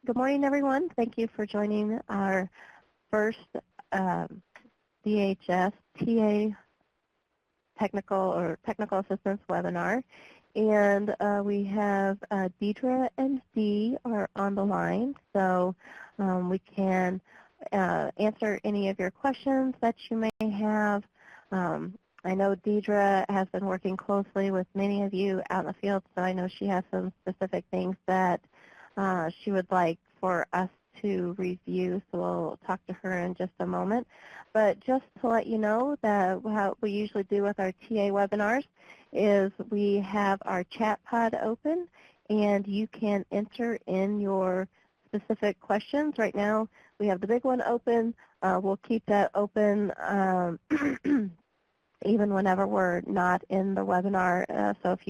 Good morning, everyone. Thank you for joining our first DHS TA technical assistance webinar. And we have Deidre and Dee are on the line, so we can answer any of your questions that you may have. I know Deidre has been working closely with many of you out in the field, so I know she has some specific things that she would like for us to review, so we'll talk to her in just a moment. But just to let you know that what we usually do with our TA webinars is we have our chat pod open, and you can enter in your specific questions. Right now we have the big one open. We'll keep that open even whenever we're not in the webinar. So if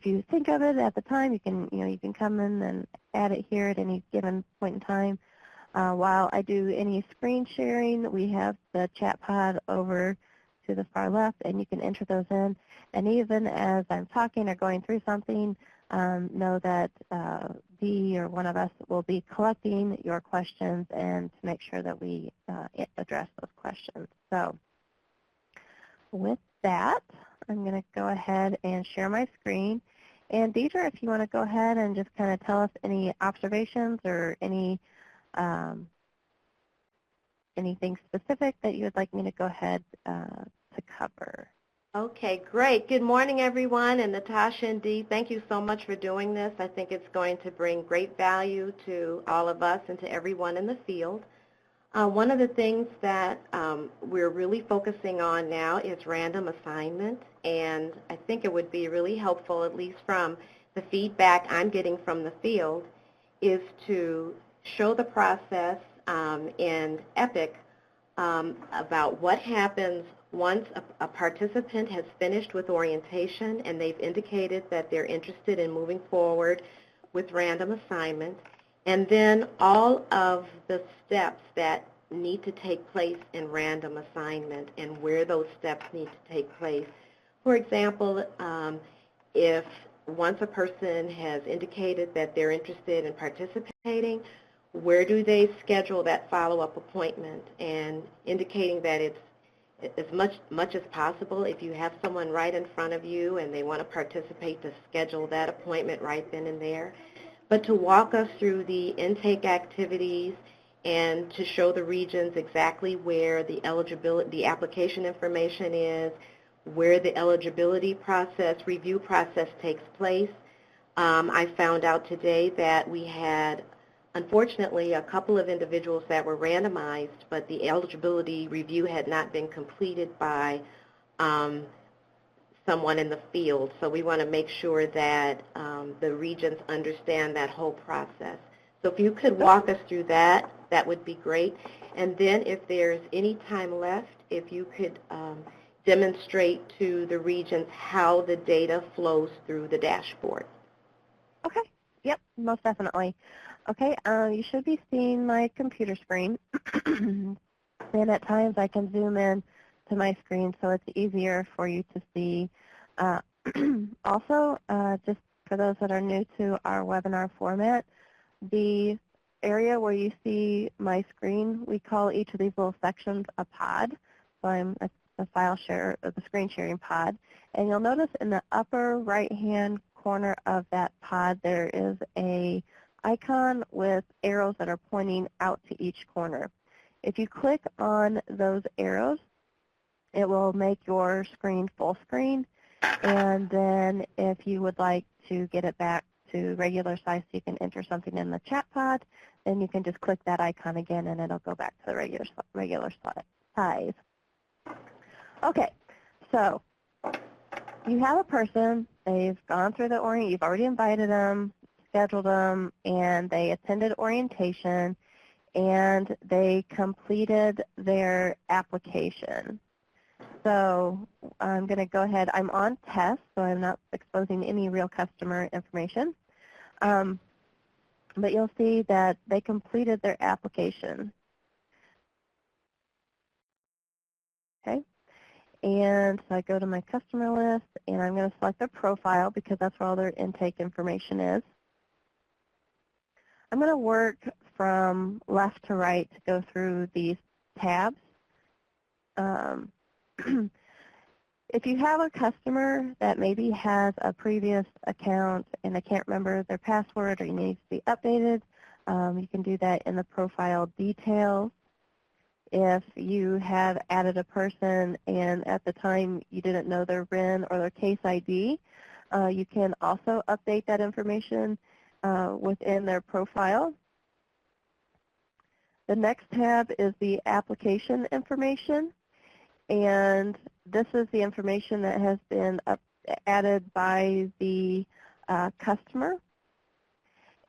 you think of it at the time, you can come in and add it here at any given point in time. While I do any screen sharing, we have the chat pod over to the far left, and you can enter those in. And even as I'm talking or going through something, know that Dee or one of us will be collecting your questions and to make sure that we address those questions. So with that, I'm going to go ahead and share my screen. And Deidre, if you want to go ahead and just kind of tell us any observations or anything specific that you would like me to go ahead to cover. Okay, great. Good morning, everyone. And Natasha and Dee, thank you so much for doing this. I think it's going to bring great value to all of us and to everyone in the field. One of the things that we're really focusing on now is random assignment, and I think it would be really helpful, at least from the feedback I'm getting from the field, is to show the process in EPIC about what happens once a participant has finished with orientation and they've indicated that they're interested in moving forward with random assignment, and then all of the steps that need to take place in random assignment and where those steps need to take place. For example, if once a person has indicated that they're interested in participating, where do they schedule that follow-up appointment, and indicating that it's as much as possible, if you have someone right in front of you and they want to participate, to schedule that appointment right then and there. But to walk us through the intake activities and to show the regions exactly where the application information is, where the eligibility process, review process takes place. I found out today that we had, unfortunately, a couple of individuals that were randomized, but the eligibility review had not been completed by someone in the field. So we want to make sure that the regions understand that whole process. So if you could walk us through that, that would be great. And then if there's any time left, if you could demonstrate to the regions how the data flows through the dashboard. Okay. Yep, most definitely. Okay, you should be seeing my computer screen. And at times I can zoom in to my screen so it's easier for you to see. Also, just for those that are new to our webinar format, the area where you see my screen, we call each of these little sections a pod. So I'm a file share, the screen sharing pod. And you'll notice in the upper right-hand corner of that pod, there is a icon with arrows that are pointing out to each corner. If you click on those arrows, it will make your screen full screen. And then if you would like to get it back to regular size so you can enter something in the chat pod, then you can just click that icon again and it'll go back to the regular size. Okay, so you have a person, they've gone through the you've already invited them, scheduled them, and they attended orientation, and they completed their application. So I'm going to go ahead. I'm on test, so I'm not exposing any real customer information. But you'll see that they completed their application. Okay. And so I go to my customer list, and I'm going to select their profile because that's where all their intake information is. I'm going to work from left to right to go through these tabs. If you have a customer that maybe has a previous account and they can't remember their password or needs to be updated, you can do that in the profile details. If you have added a person and at the time you didn't know their RIN or their case ID, you can also update that information within their profile. The next tab is the application information, and this is the information that has been added by the customer.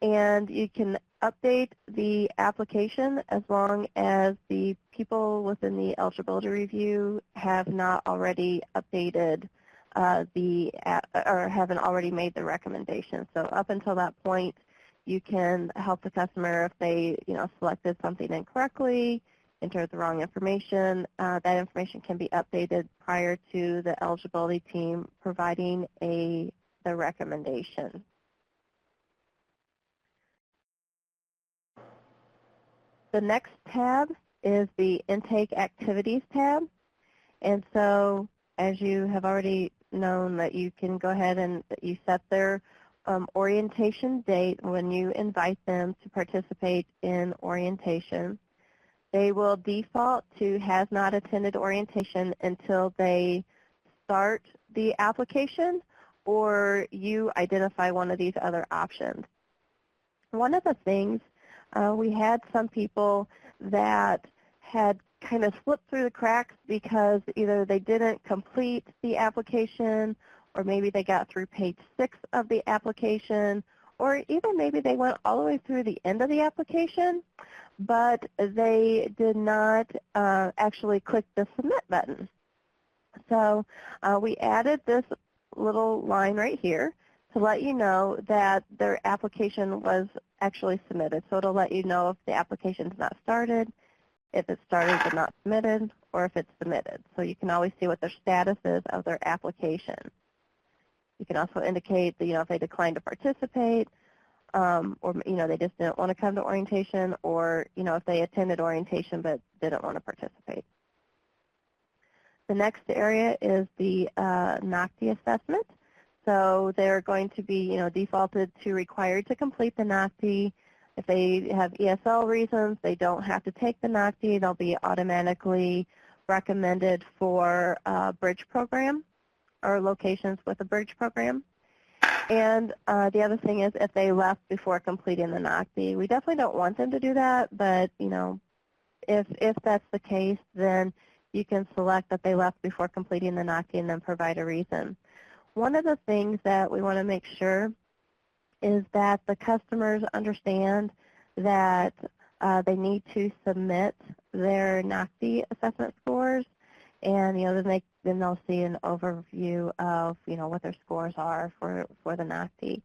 And you can update the application as long as the people within the eligibility review have not already updated or haven't already made the recommendation. So up until that point, you can help the customer if they, selected something incorrectly, entered the wrong information. That information can be updated prior to the eligibility team providing the recommendation. The next tab is the Intake Activities tab. And so as you have already known that you can go ahead and you set their orientation date when you invite them to participate in orientation. They will default to has not attended orientation until they start the application or you identify one of these other options. One of the things, we had some people that had kind of slipped through the cracks because either they didn't complete the application or maybe they got through page 6 of the application, or even maybe they went all the way through the end of the application, but they did not actually click the submit button. So we added this little line right here to let you know that their application was actually submitted. So it'll let you know if the application is not started, if it's started but not submitted, or if it's submitted. So you can always see what their status is of their application. You can also indicate that, if they declined to participate, or, they just didn't want to come to orientation, or, if they attended orientation but didn't want to participate. The next area is the NOCTI assessment. So they're going to be, defaulted to required to complete the NOCTI. If they have ESL reasons, they don't have to take the NOCTI. They'll be automatically recommended for a bridge program or locations with a bridge program. And the other thing is if they left before completing the NOCTI. We definitely don't want them to do that, but, if that's the case, then you can select that they left before completing the NOCTI and then provide a reason. One of the things that we want to make sure is that the customers understand that they need to submit their NOCTI assessment scores, and then they'll see an overview of what their scores are for the NOCTI.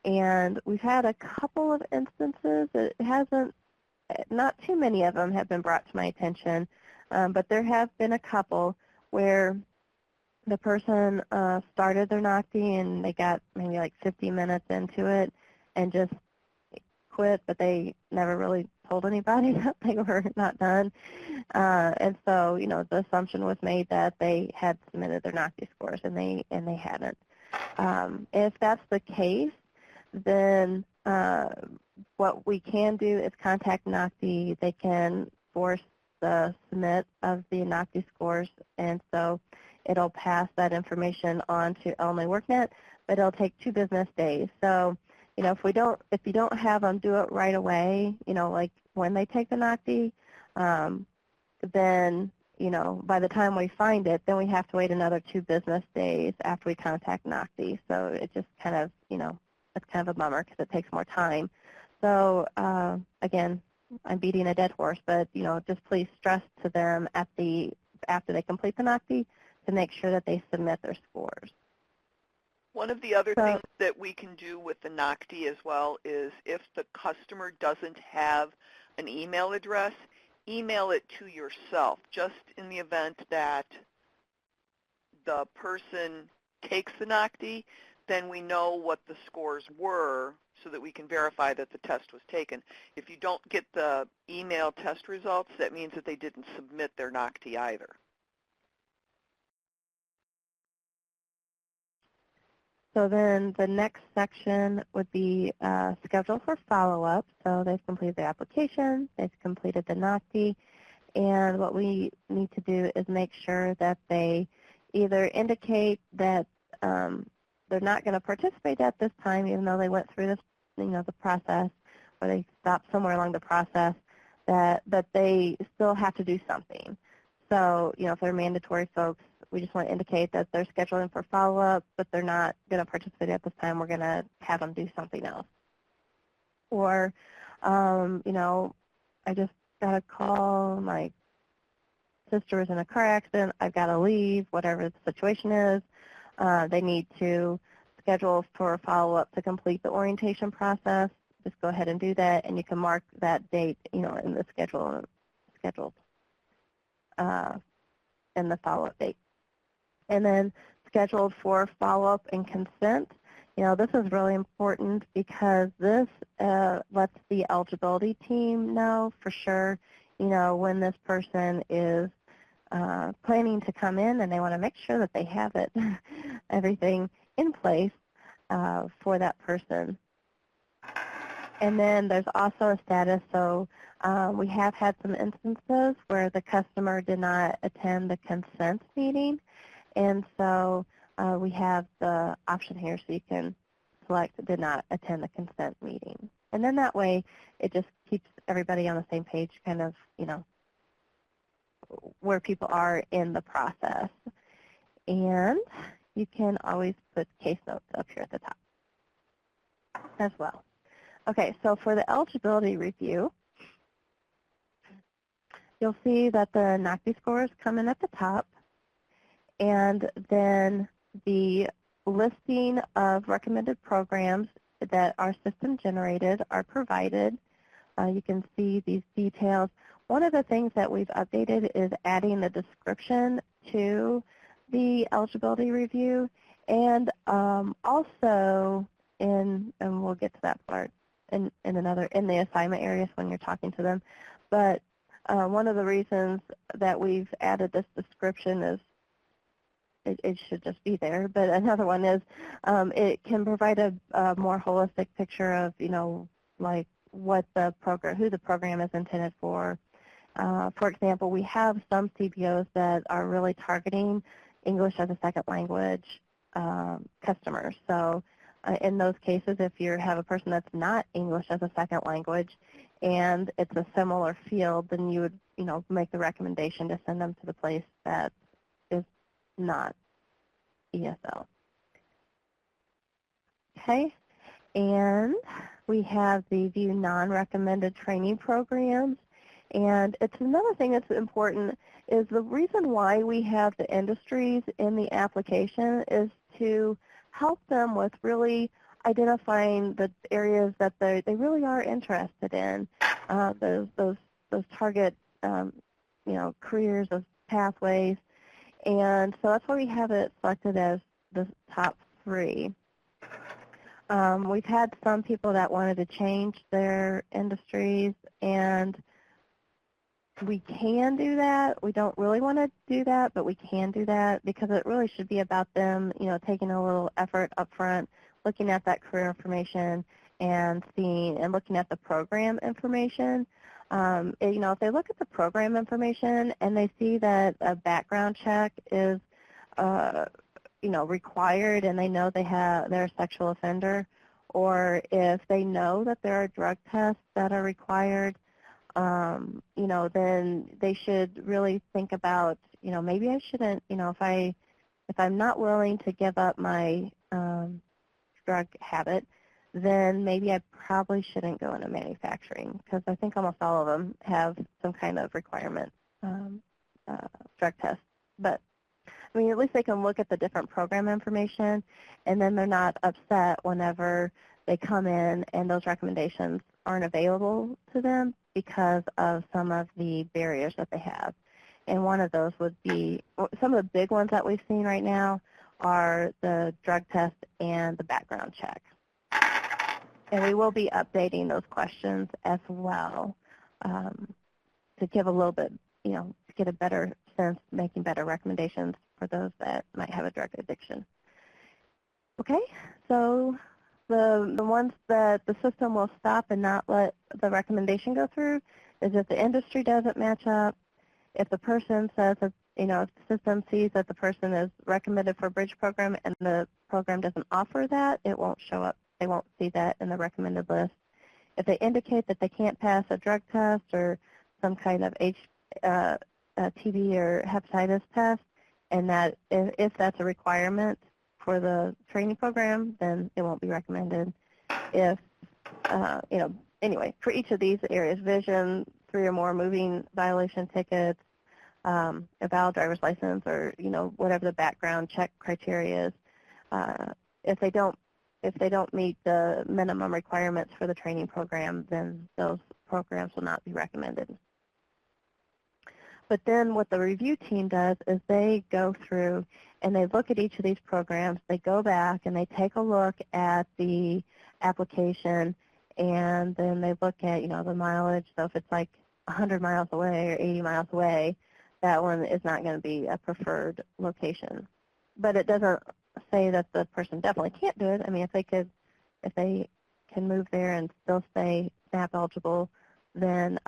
And we've had a couple of instances. Not too many of them have been brought to my attention, but there have been a couple where the person started their NOCTI and they got maybe like 50 minutes into it and just quit, but they never really told anybody that they were not done. And so, the assumption was made that they had submitted their NOCTI scores, and they hadn't. If that's the case, then what we can do is contact NOCTI. They can force the submit of the NOCTI scores, and so it'll pass that information on to Illinois WorkNet, but it'll take 2 business days. So, if you don't have them do it right away, like when they take the NOCTI, then, by the time we find it, then we have to wait another 2 business days after we contact NOCTI. So it just kind of, it's kind of a bummer because it takes more time. So again, I'm beating a dead horse, but, just please stress to them after they complete the NOCTI to make sure that they submit their scores. One of the other things that we can do with the NOCTI as well is if the customer doesn't have an email address, email it to yourself, just in the event that the person takes the NOCTI, then we know what the scores were so that we can verify that the test was taken. If you don't get the email test results, that means that they didn't submit their NOCTI either. So then the next section would be schedule for follow-up. So they've completed the application, they've completed the NOCTI, and what we need to do is make sure that they either indicate that they're not going to participate at this time, even though they went through this, the process, or they stopped somewhere along the process, that they still have to do something. So, if they're mandatory folks, we just want to indicate that they're scheduling for follow-up, but they're not going to participate at this time. We're going to have them do something else. Or, I just got a call, my sister was in a car accident, I've got to leave, whatever the situation is. They need to schedule for follow-up to complete the orientation process. Just go ahead and do that, and you can mark that date, in the scheduled in the follow-up date. And then scheduled for follow-up and consent. This is really important because this lets the eligibility team know for sure, when this person is planning to come in, and they want to make sure that they have it, everything in place for that person. And then there's also a status. So we have had some instances where the customer did not attend the consent meeting. And so we have the option here so you can select did not attend the consent meeting. And then that way it just keeps everybody on the same page, kind of, where people are in the process. And you can always put case notes up here at the top as well. Okay, so for the eligibility review, you'll see that the NOCTI scores come in at the top, and then the listing of recommended programs that our system generated are provided. You can see these details. One of the things that we've updated is adding the description to the eligibility review, and also and we'll get to that part in the assignment areas when you're talking to them. But one of the reasons that we've added this description is it should just be there. But another one is it can provide a more holistic picture of, like what the program, who the program is intended for. For example, we have some CBOs that are really targeting English as a second language customers. So in those cases, if you have a person that's not English as a second language and it's a similar field, then you would, make the recommendation to send them to the place that is not ESL. Okay, and we have the view non-recommended training programs. And it's another thing that's important is the reason why we have the industries in the application is to help them with really identifying the areas that they really are interested in, those target careers, those pathways. And so that's why we have it selected as the top 3. We've had some people that wanted to change their industries, and we can do that. We don't really want to do that, but we can do that because it really should be about them, taking a little effort up front, looking at that career information and seeing and looking at the program information. If they look at the program information and they see that a background check is, required, and they know they're a sexual offender, or if they know that there are drug tests that are required, then they should really think about, maybe I shouldn't, if I'm not willing to give up my drug habit, then maybe I probably shouldn't go into manufacturing, because I think almost all of them have some kind of requirement drug test. But at least they can look at the different program information, and then they're not upset whenever they come in and those recommendations aren't available to them because of some of the barriers that they have. And one of those would be, some of the big ones that we've seen right now are the drug test and the background check. And we will be updating those questions as well to give a little bit, to get a better sense, making better recommendations for those that might have a drug addiction. Okay, so the ones that the system will stop and not let the recommendation go through is if the industry doesn't match up, if the person says that, if the system sees that the person is recommended for a bridge program and the program doesn't offer that, it won't show up. They won't see that in the recommended list. If they indicate that they can't pass a drug test or some kind of TB or hepatitis test, and that if that's a requirement for the training program, then it won't be recommended. If, anyway, for each of these areas, vision, 3 or more moving violation tickets, a valid driver's license, or, whatever the background check criteria is, if they don't meet the minimum requirements for the training program, then those programs will not be recommended. But then what the review team does is they go through and they look at each of these programs. They go back and they take a look at the application, and then they look at, the mileage. So if it's like 100 miles away or 80 miles away, that one is not going to be a preferred location. But it doesn't say that the person definitely can't do it. I mean, if they can move there and still stay SNAP eligible, then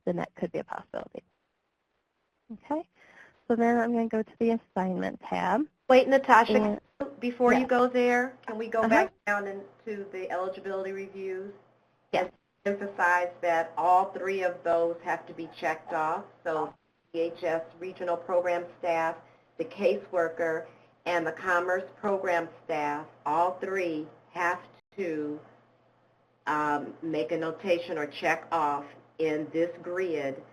that could be a possibility. Okay, so then I'm going to go to the assignment tab. Wait, Natasha, before yes. you go there, can we go back down into the eligibility reviews? Yes. And emphasize that all 3 of those have to be checked off. So IDHS regional program staff, the caseworker, and the commerce program staff, all 3 have to make a notation or check off in this grid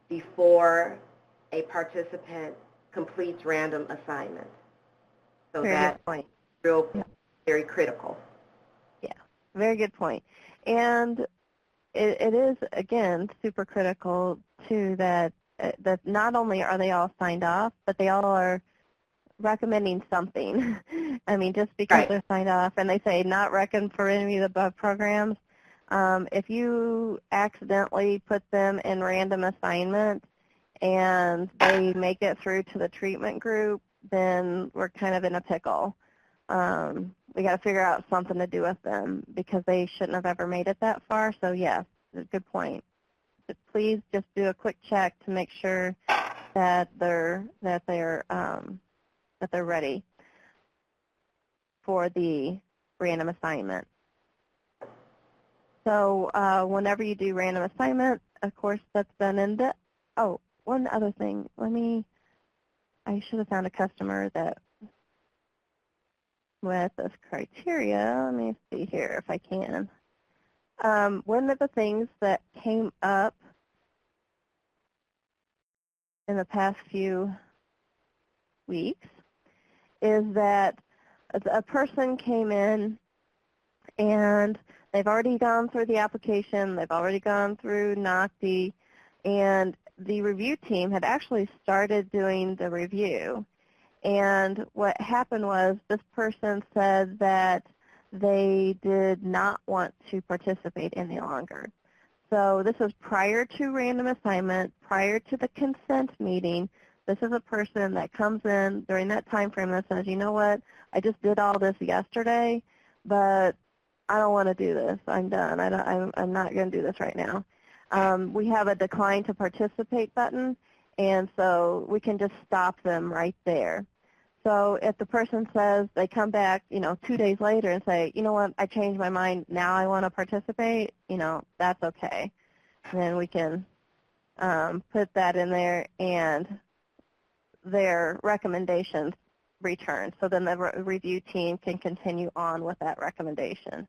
before a participant completes random assignment. So that's real, very critical. Yeah, very good point. And it is, again, super critical, too, that not only are they all signed off, but they all are recommending something. I mean, just because they're signed off and they say not reckoned for any of the above programs, if you accidentally put them in random assignment and they make it through to the treatment group, then we're kind of in a pickle. We got to figure out something to do with them because they shouldn't have ever made it that far. So yes, good point. But please just do a quick check to make sure that they're ready for the random assignment. So whenever you do random assignment, of course, that's done in the, one other thing. I should have found a customer that with this criteria. Let me see here if I can. One of the things that came up in the past few weeks is that a person came in and they've already gone through the application, they've already gone through NOCTI, and the review team had actually started doing the review. And what happened was this person said that they did not want to participate any longer. So this was prior to random assignment, prior to the consent meeting. This is a person that comes in during that time frame and says, you know what, I just did all this yesterday, but I don't want to do this. I'm done. I'm not going to do this right now. We have a decline to participate button, and so we can just stop them right there. So if the person says they come back, 2 days later and say, you know what, I changed my mind, now I want to participate, that's okay. And then we can put that in there and their recommendations return. So then the review team can continue on with that recommendation.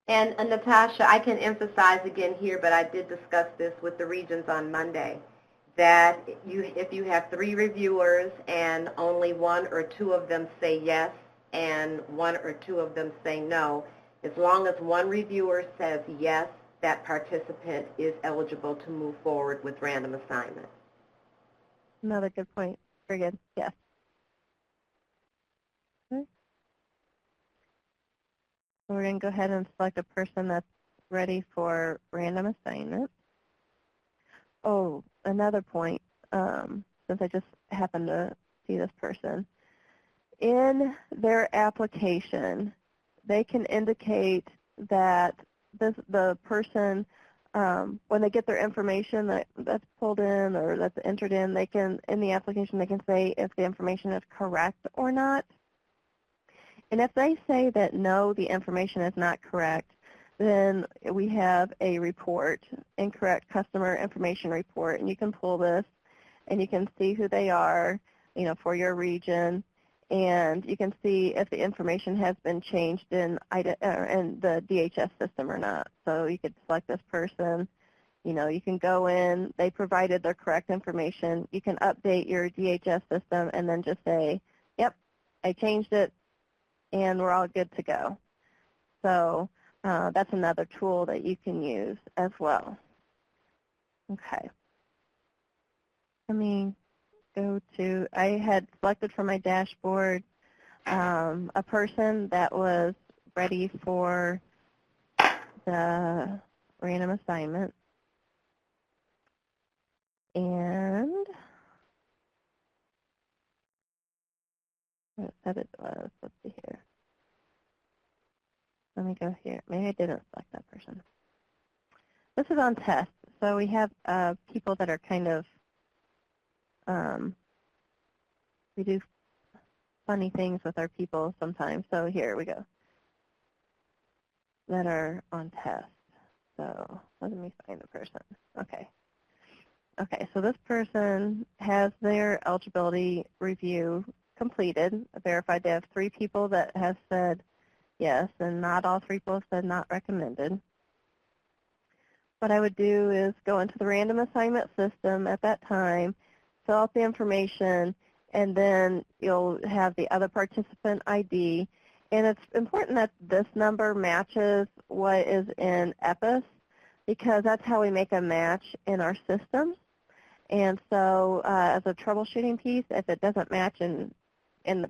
And Natasha, I can emphasize again here, but I did discuss this with the regions on Monday, that if you have 3 reviewers and only 1 or 2 of them say yes and 1 or 2 of them say no, as long as 1 reviewer says yes, that participant is eligible to move forward with random assignment. Another good point. Very good. Yes. Okay. So we're going to go ahead and select a person that's ready for random assignment. Oh, another point, since I just happened to see this person. In their application, they can indicate that the person, when they get their information that's pulled in or that's entered in, they can, in the application, they can say if the information is correct or not. And if they say that no, the information is not correct, then we have a report, incorrect customer information report, and you can pull this and you can see who they are, for your region, and you can see if the information has been changed in the DHS system or not. So you could select this person. You can go in. They provided their correct information. You can update your DHS system and then just say, yep, I changed it, and we're all good to go. So that's another tool that you can use as well. Okay. Let me go to, I had selected from my dashboard a person that was ready for the random assignment. And what said it was, let's see here. Let me go here. Maybe I didn't select that person. This is on test. So we have people that are kind of, we do funny things with our people sometimes. So here we go. That are on test. So let me find the person. Okay. Okay, so this person has their eligibility review completed, verified. They have 3 people that have said yes, and not all 3 people have said not recommended. What I would do is go into the random assignment system at that time, fill out the information, and then you'll have the other participant ID. And it's important that this number matches what is in EPIS, because that's how we make a match in our system. And so as a troubleshooting piece, if it doesn't match in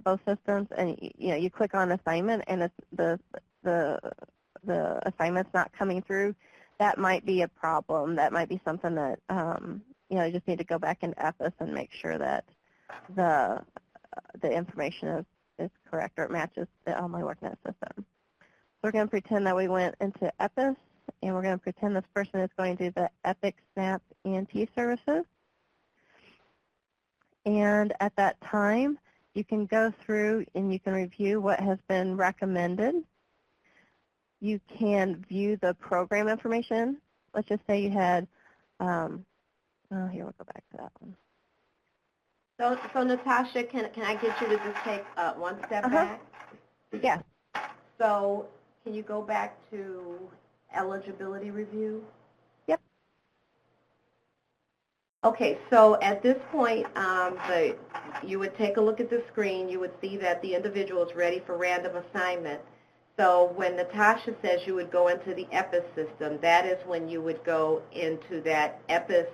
both systems, and you click on assignment and it's the assignment's not coming through, that might be a problem. That might be something that you just need to go back into EPIS and make sure that the information is correct or it matches the Illinois WorkNet system. So we're going to pretend that we went into EPIS, and we're going to pretend this person is going to do the Epic Snap ENT services. And at that time, you can go through and you can review what has been recommended. You can view the program information. Let's just say you had, here we'll go back to that one. So Natasha, can I get you to just take one step back? Yeah. So can you go back to eligibility review? Yep. Okay, so at this point, you would take a look at the screen. You would see that the individual is ready for random assignment. So when Natasha says you would go into the EPIS system, that is when you would go into that EPIS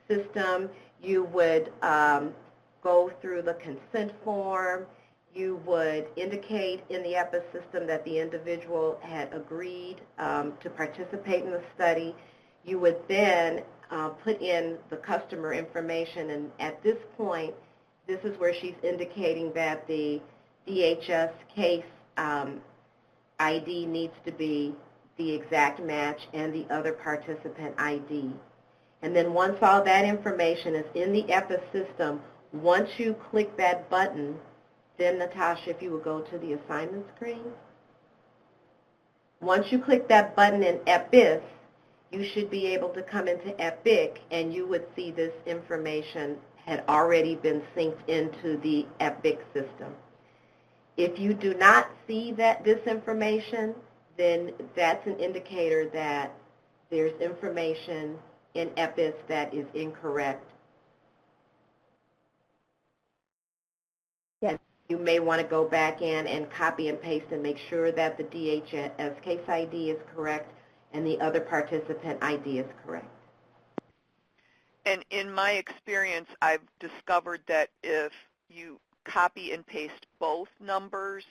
system. You would go through the consent form. You would indicate in the EPIS system that the individual had agreed to participate in the study. You would then put in the customer information, and at this point, this is where she's indicating that the DHS case ID needs to be the exact match and the other participant ID. And then once all that information is in the EPIS system, once you click that button, then Natasha, if you would go to the assignment screen. Once you click that button in EPIS, you should be able to come into EPIC, and you would see this information had already been synced into the EPIC system. If you do not see this information, then that's an indicator that there's information in EPIS that is incorrect. Yes. You may want to go back in and copy and paste and make sure that the DHS case ID is correct and the other participant ID is correct. And in my experience, I've discovered that if you copy and paste both numbers,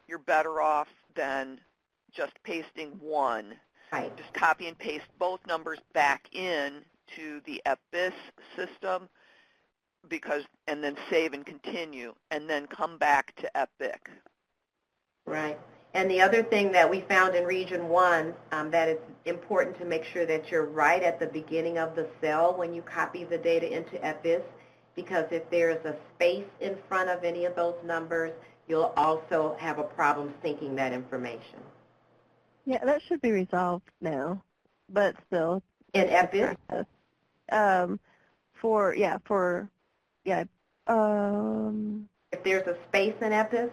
you're better off than just pasting one. Right. Just copy and paste both numbers back in to the EPIS system and then save and continue, and then come back to EPIC. Right. And the other thing that we found in Region 1, that it's important to make sure that you're right at the beginning of the cell when you copy the data into EPIS, because if there's a space in front of any of those numbers, you'll also have a problem syncing that information. Yeah, that should be resolved now, but still. In EPIS? If there's a space in EPIS?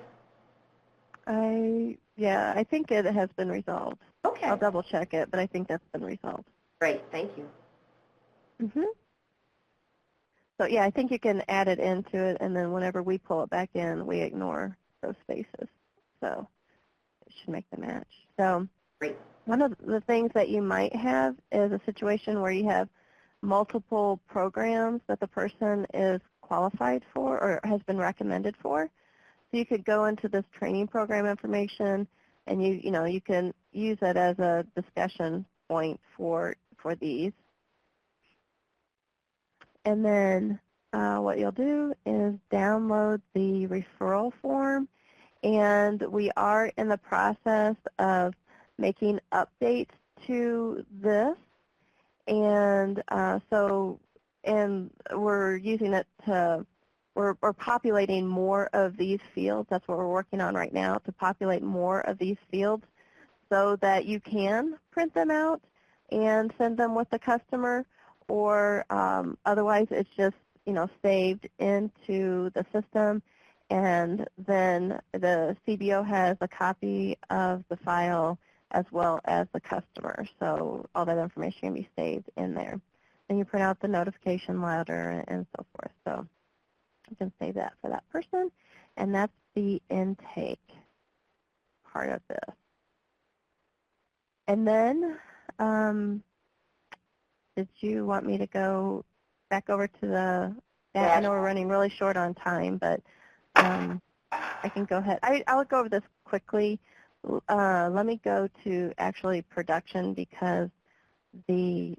I think it has been resolved. Okay. I'll double check it, but I think that's been resolved. Great, thank you. So yeah, I think you can add it into it, and then whenever we pull it back in, we ignore those spaces. So it should make the match. So Great. one of the things that you might have is a situation where you have multiple programs that the person is qualified for or has been recommended for. So you could go into this training program information, and you can use it as a discussion point for these. And then what you'll do is download the referral form, and we are in the process of making updates to this, and we're using it to. We're populating more of these fields. That's what we're working on right now, to populate more of these fields so that you can print them out and send them with the customer, or otherwise it's just saved into the system, and then the CBO has a copy of the file as well as the customer. So all that information can be saved in there. Then you print out the notification letter and so forth. So you can save that for that person, and that's the intake part of this. And then did you want me to go back over to the, I know we're running really short on time, but I can go ahead. I'll go over this quickly. Let me go to actually production, because the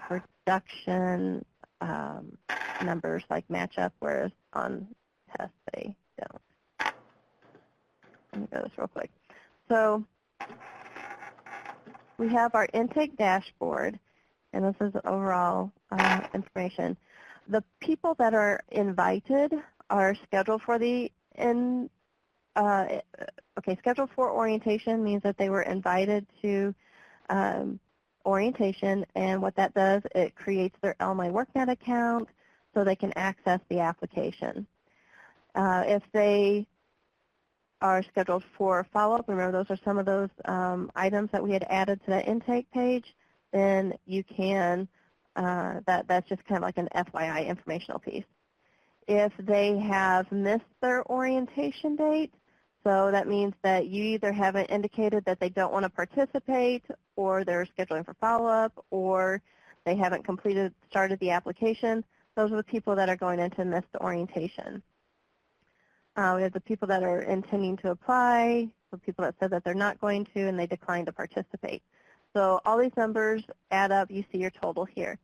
production numbers match up, whereas on tests they don't. Let me go this real quick. So we have our intake dashboard, and this is overall information. The people that are invited are scheduled for scheduled for orientation means that they were invited to orientation, and what that does, it creates their LMI WorkNet account so they can access the application. If they are scheduled for follow-up, remember those are some of those items that we had added to that intake page, then you can, that's just kind of like an FYI informational piece. If they have missed their orientation date, so that means that you either haven't indicated that they don't want to participate, or they're scheduling for follow-up, or they haven't started the application. Those are the people that are going into missed orientation. We have the people that are intending to apply, the people that said that they're not going to, and they declined to participate. So all these numbers add up. You see your total here.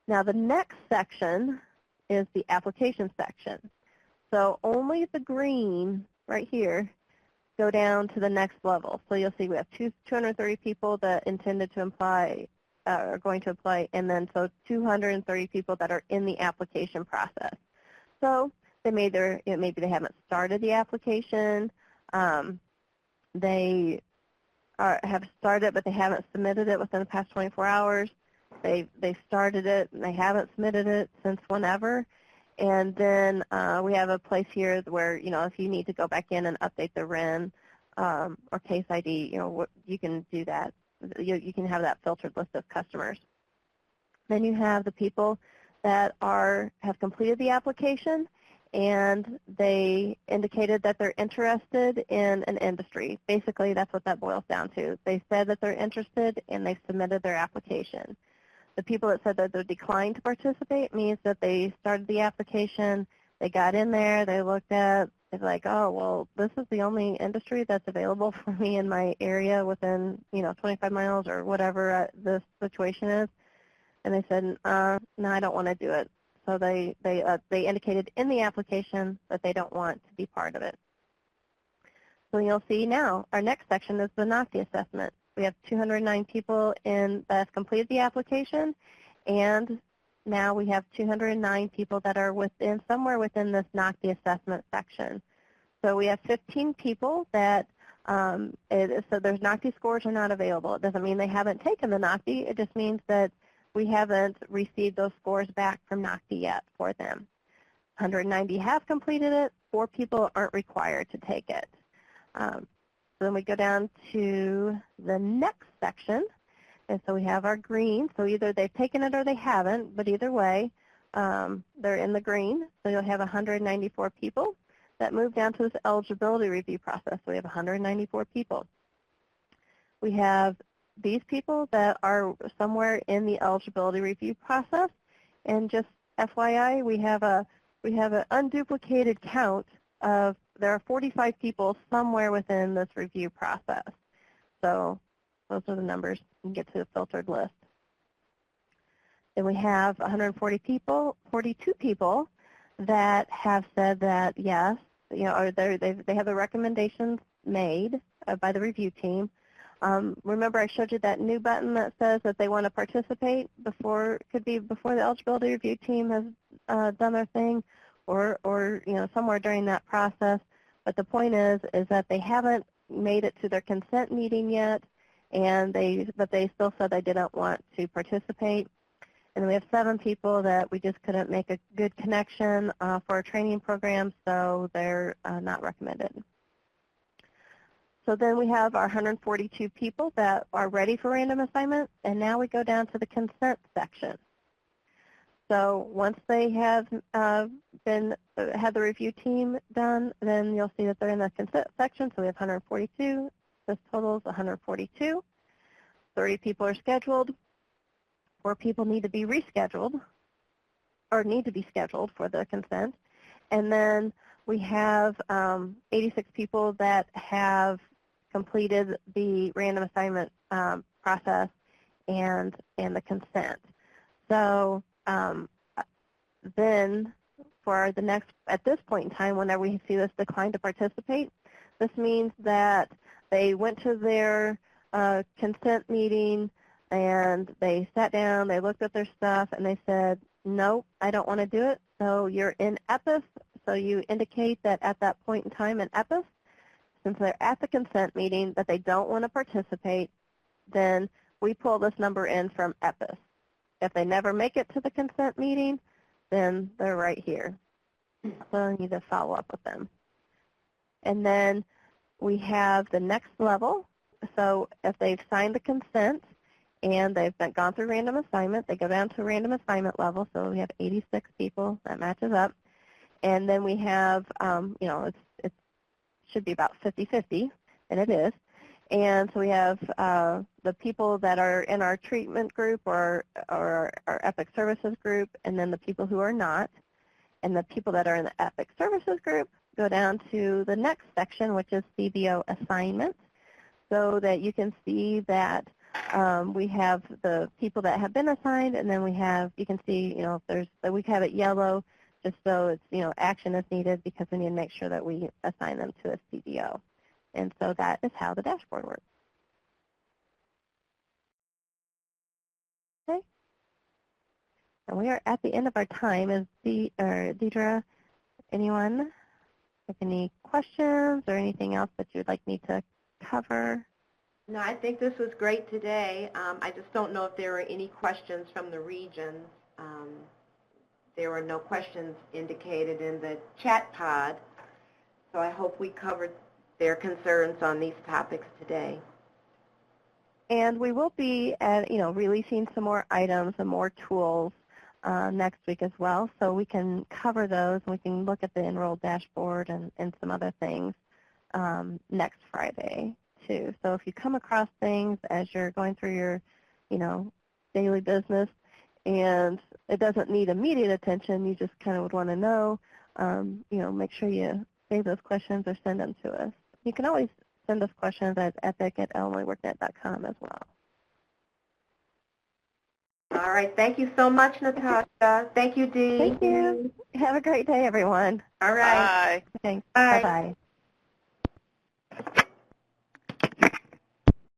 Now the next section is the application section. So only the green right here go down to the next level. So you'll see we have 230 people that intended to apply, are going to apply, and then so 230 people that are in the application process. So they maybe they haven't started the application, they have started but they haven't submitted it within the past 24 hours. They started it and they haven't submitted it since whenever. And then we have a place here where, if you need to go back in and update the RIN or case ID, you can do that. You can have that filtered list of customers. Then you have the people that have completed the application, and they indicated that they're interested in an industry. Basically, that's what that boils down to. They said that they're interested, and they submitted their application. The people that said that they declined to participate means that they started the application, they got in there, they looked at it's like, oh, well, this is the only industry that's available for me in my area within, 25 miles or whatever the situation is. And they said, no, I don't want to do it. So they indicated in the application that they don't want to be part of it. So you'll see now our next section is the NOCTI assessment. We have 209 people that have completed the application, and now we have 209 people that are somewhere within this NOCTI assessment section. So we have 15 people that, so their NOCTI scores are not available. It doesn't mean they haven't taken the NOCTI. It just means that we haven't received those scores back from NOCTI yet for them. 190 have completed it. 4 people aren't required to take it. Then we go down to the next section. And so we have our green. So either they've taken it or they haven't, but either way, they're in the green. So you'll have 194 people that move down to this eligibility review process. So we have 194 people. We have these people that are somewhere in the eligibility review process. And just FYI, we have an unduplicated count of there are 45 people somewhere within this review process. So those are the numbers. You can get to the filtered list. Then we have 42 people that have said that yes, or they have the recommendations made by the review team. Remember I showed you that new button that says that they want to participate before the eligibility review team has done their thing, or somewhere during that process. But the point is that they haven't made it to their consent meeting yet, but they still said they didn't want to participate. And we have 7 people that we just couldn't make a good connection for our training program, so they're not recommended. So then we have our 142 people that are ready for random assignment, and now we go down to the consent section. So once they have had the review team done, then you'll see that they're in the consent section. So we have 142. This totals 142. 30 people are scheduled. 4 people need to be rescheduled or need to be scheduled for the consent. And then we have 86 people that have completed the random assignment process and the consent. So then for the next, at this point in time, whenever we see this decline to participate, this means that they went to their consent meeting and they sat down, they looked at their stuff, and they said, nope, I don't want to do it. So you're in EPIS, so you indicate that at that point in time in EPIS, since they're at the consent meeting, that they don't want to participate, then we pull this number in from EPIS. If they never make it to the consent meeting, then they're right here. So I need to follow up with them. And then we have the next level. So if they've signed the consent and they've gone through random assignment, they go down to random assignment level. So we have 86 people. That matches up. And then we have, it should be about 50-50, and it is. And so we have the people that are in our treatment group or our EPIC services group, and then the people who are not. And the people that are in the EPIC services group go down to the next section, which is CBO assignments, so that you can see that we have the people that have been assigned, and then you can see, if there's, we have it yellow, just so it's, action is needed because we need to make sure that we assign them to a CBO. And so that is how the dashboard works. Okay. And we are at the end of our time. Is Deidre, anyone have any questions or anything else that you'd like me to cover? No, I think this was great today. I just don't know if there are any questions from the regions. There were no questions indicated in the chat pod, so I hope we covered their concerns on these topics today. And we will be releasing some more items and more tools next week as well, so we can cover those and we can look at the enrolled dashboard and some other things next Friday too. So if you come across things as you're going through your daily business and it doesn't need immediate attention, you just kind of would want to know, make sure you save those questions or send them to us. You can always send us questions at epic@illinoisworknet.com as well. All right. Thank you so much, Natasha. Thank you, Dee. Thank you. Have a great day, everyone. All right. Bye. Thanks. Bye. Bye-bye.